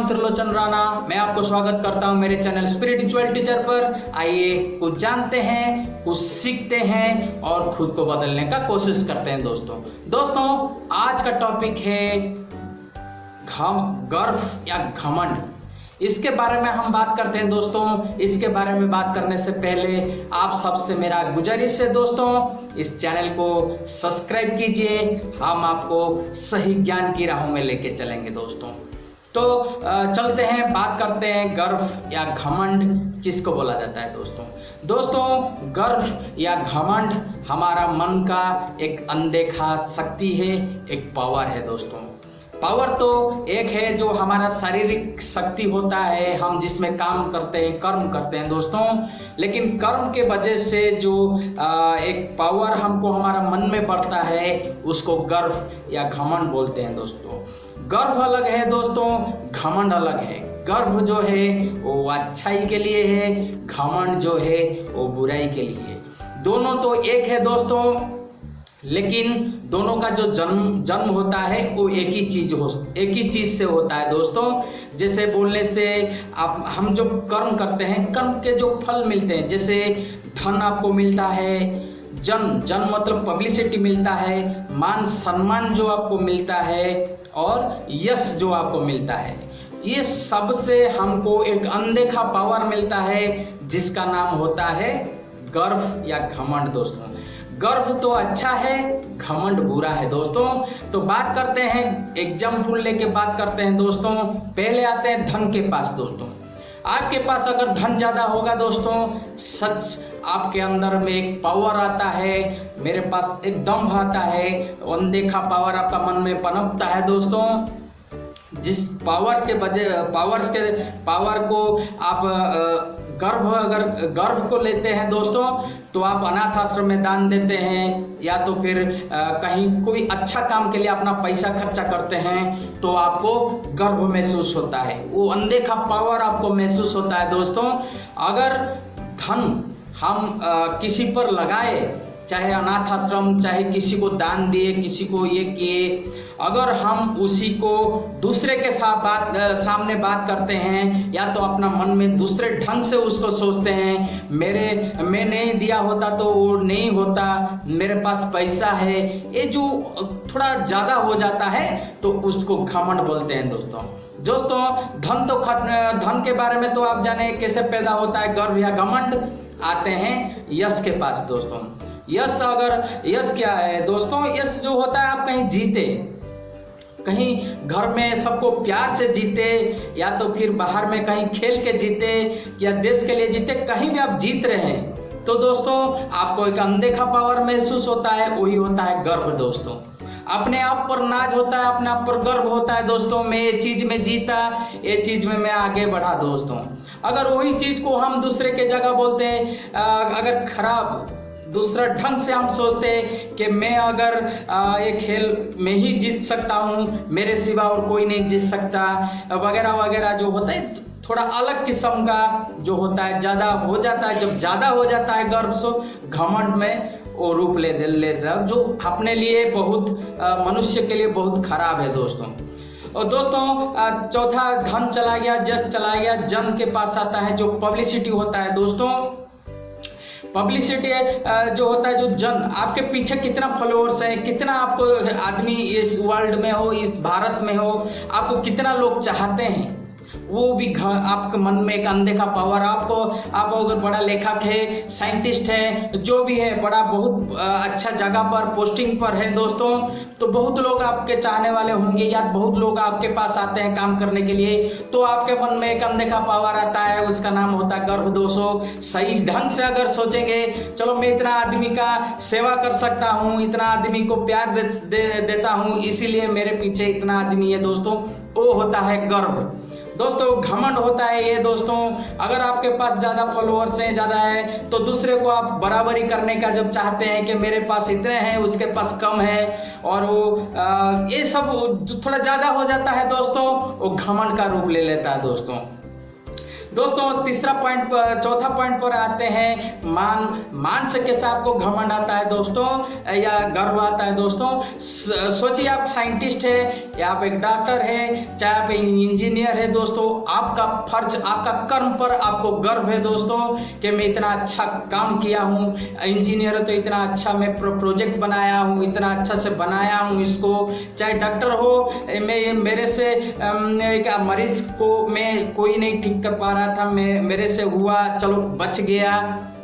त्रिलोचन राणा। मैं आपको स्वागत करता हूं मेरे चैनल स्पिरिचुअल टीचर पर। आइए कुछ जानते हैं, कुछ सीखते हैं और खुद को बदलने का कोशिश करते हैं। दोस्तों आज का टॉपिक है गर्व या घमंड। इसके बारे में हम बात करते हैं। दोस्तों इसके बारे में बात करने से पहले आप सबसे मेरा गुजारिश है दोस्तों, इस चैनल को सब्सक्राइब कीजिए। हम आपको सही ज्ञान की राहों में लेके चलेंगे दोस्तों। तो चलते हैं, बात करते हैं गर्व या घमंड किसको बोला जाता है। दोस्तों गर्व या घमंड हमारा मन का एक अनदेखा शक्ति है, एक पावर है दोस्तों। पावर तो एक है जो हमारा शारीरिक शक्ति होता है, हम जिसमें काम करते हैं, कर्म करते हैं दोस्तों। लेकिन कर्म के वजह से जो एक पावर हमको हमारा मन में बढ़ता है उसको गर्व या घमंड बोलते हैं दोस्तों। गर्व अलग है दोस्तों, घमंड अलग है। गर्व जो है वो अच्छाई के लिए है, घमंड जो है वो बुराई के लिए है। दोनों तो एक है दोस्तों, लेकिन दोनों का जो जन्म होता है वो एक ही चीज से होता है दोस्तों। जैसे बोलने से हम जो कर्म करते हैं, कर्म के जो फल मिलते हैं, जैसे धन आपको मिलता है, जन मतलब पब्लिसिटी मिलता है, मान सम्मान जो आपको मिलता है और यश जो आपको मिलता है, ये सब से हमको एक अनदेखा पावर मिलता है जिसका नाम होता है गर्व या घमंड दोस्तों। गर्व तो अच्छा है, घमंड बुरा है दोस्तों। तो बात करते हैं, एग्जाम्पल लेके बात करते हैं दोस्तों। पहले आते हैं धन के पास दोस्तों। आपके पास अगर धन ज्यादा होगा दोस्तों, सच आपके अंदर में एक पावर आता है, मेरे पास एक दम आता है, अनदेखा पावर आपका मन में पनपता है दोस्तों। जिस पावर को आप अगर गर्व को लेते हैं दोस्तों, तो आप अनाथ आश्रम में दान देते हैं या तो फिर कहीं कोई अच्छा काम के लिए अपना पैसा खर्चा करते हैं तो आपको गर्व महसूस होता है, वो अनदेखा पावर आपको महसूस होता है दोस्तों। अगर धन हम किसी पर लगाए, चाहे अनाथ आश्रम, चाहे किसी को दान दिए, किसी को ये किए, अगर हम उसी को दूसरे के सामने बात करते हैं या तो अपना मन में दूसरे ढंग से उसको सोचते हैं, मैं नहीं दिया होता तो वो नहीं होता, मेरे पास पैसा है, ये जो थोड़ा ज्यादा हो जाता है तो उसको घमंड बोलते हैं दोस्तों। धन के बारे में तो आप जाने कैसे पैदा होता है गर्व या घमंड। आते हैं यश के पास दोस्तों। यश क्या है दोस्तों? यश जो होता है, आप कहीं जीते, कहीं घर में सबको प्यार से जीते, या तो फिर बाहर में कहीं खेल के जीते या देश के लिए जीते, कहीं भी आप जीत रहे हैं तो दोस्तों आपको एक अनदेखा पावर महसूस होता है, वही होता है गर्व दोस्तों। अपने आप पर नाज होता है, अपने आप पर गर्व होता है दोस्तों। मैं ये चीज में जीता, ये चीज में मैं आगे बढ़ा दोस्तों। अगर वही चीज को हम दूसरे के जगह बोलते हैं, अगर खराब दूसरा ढंग से हम सोचते हैं कि मैं अगर ये खेल में ही जीत सकता हूँ, मेरे सिवा और कोई नहीं जीत सकता, वगैरह वगैरह जो होता है, थोड़ा अलग किस्म का जो होता है, ज्यादा हो जाता है। जब ज्यादा हो जाता है गर्व सो घमंड में वो रूप ले लेता है, जो अपने लिए बहुत मनुष्य के लिए बहुत खराब है दोस्तों। और दोस्तों चौथा धन चला गया, जस चला गया, जन के पास आता है जो पब्लिसिटी होता है दोस्तों। पब्लिसिटी जो होता है, जो जन आपके पीछे कितना फॉलोअर्स है, कितना आपको आदमी इस वर्ल्ड में हो, इस भारत में हो, आपको कितना लोग चाहते हैं, वो भी आपके मन में एक अनदेखा पावर। आप अगर बड़ा लेखक है, साइंटिस्ट है, जो भी है, बड़ा बहुत अच्छा जगह पर पोस्टिंग पर है दोस्तों, तो बहुत लोग आपके चाहने वाले होंगे या बहुत लोग आपके पास आते हैं काम करने के लिए, तो आपके मन में एक अनदेखा पावर आता है, उसका नाम होता है गर्व दोस्तों। सही ढंग से अगर सोचेंगे, चलो मैं इतना आदमी का सेवा कर सकता हूँ, इतना आदमी को प्यार देता हूँ, इसीलिए मेरे पीछे इतना आदमी है दोस्तों, वो होता है गर्व दोस्तों। घमंड होता है ये दोस्तों, अगर आपके पास ज्यादा फॉलोअर्स हैं, ज्यादा है, तो दूसरे को आप बराबरी करने का जब चाहते हैं कि मेरे पास इतने हैं, उसके पास कम है, और वो ये सब थोड़ा ज्यादा हो जाता है दोस्तों, वो घमंड का रूप ले लेता है दोस्तों। दोस्तों तीसरा पॉइंट पर, चौथा पॉइंट पर आते हैं, मान से कैसे आपको घमंड आता है दोस्तों, या गर्व आता है दोस्तों। सोचिए आप साइंटिस्ट है, या आप एक डॉक्टर है, चाहे आप इंजीनियर है दोस्तों, आपका फर्ज, आपका कर्म पर आपको गर्व है दोस्तों कि मैं इतना अच्छा काम किया हूँ। इंजीनियर है तो इतना अच्छा मैं प्रोजेक्ट बनाया हूँ, इतना अच्छा से बनाया हूँ इसको। चाहे डॉक्टर हो, मैं मेरे से एक मरीज को मैं कोई नहीं ठीक कर पा रहा था, मैं मेरे से हुआ, चलो बच गया।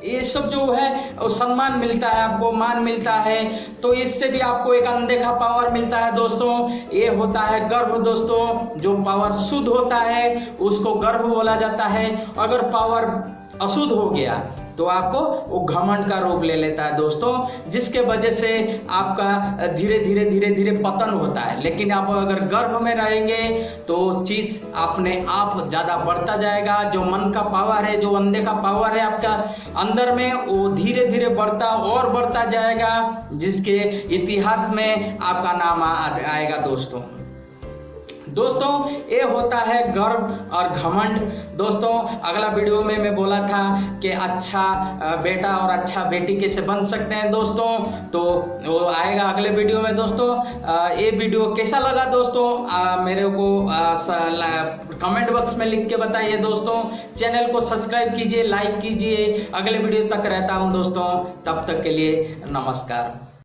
ये सब जो है वो सम्मान मिलता है, आपको मान मिलता है, तो इससे भी आपको एक अनदेखा पावर मिलता है दोस्तों। ये होता है गर्व दोस्तों। जो पावर शुद्ध होता है उसको गर्व बोला जाता है। अगर पावर अशुद्ध हो गया तो आपको वो घमंड का रूप ले लेता है दोस्तों, जिसके वजह से आपका धीरे धीरे पतन होता है। लेकिन आप अगर गर्भ में रहेंगे तो चीज अपने आप ज्यादा बढ़ता जाएगा। जो मन का पावर है, जो अंधे का पावर है आपका अंदर में, वो धीरे धीरे बढ़ता और बढ़ता जाएगा, जिसके इतिहास में आपका नाम आएगा दोस्तों। दोस्तों ये होता है गर्व और घमंड। दोस्तों अगला वीडियो में मैं बोला था कि अच्छा बेटा और अच्छा बेटी कैसे बन सकते हैं दोस्तों, तो वो आएगा अगले वीडियो में दोस्तों। ये वीडियो कैसा लगा दोस्तों, मेरे को कमेंट बॉक्स में लिख के बताइए दोस्तों। चैनल को सब्सक्राइब कीजिए, लाइक कीजिए। अगले वीडियो तक रहता हूं दोस्तों, तब तक के लिए नमस्कार।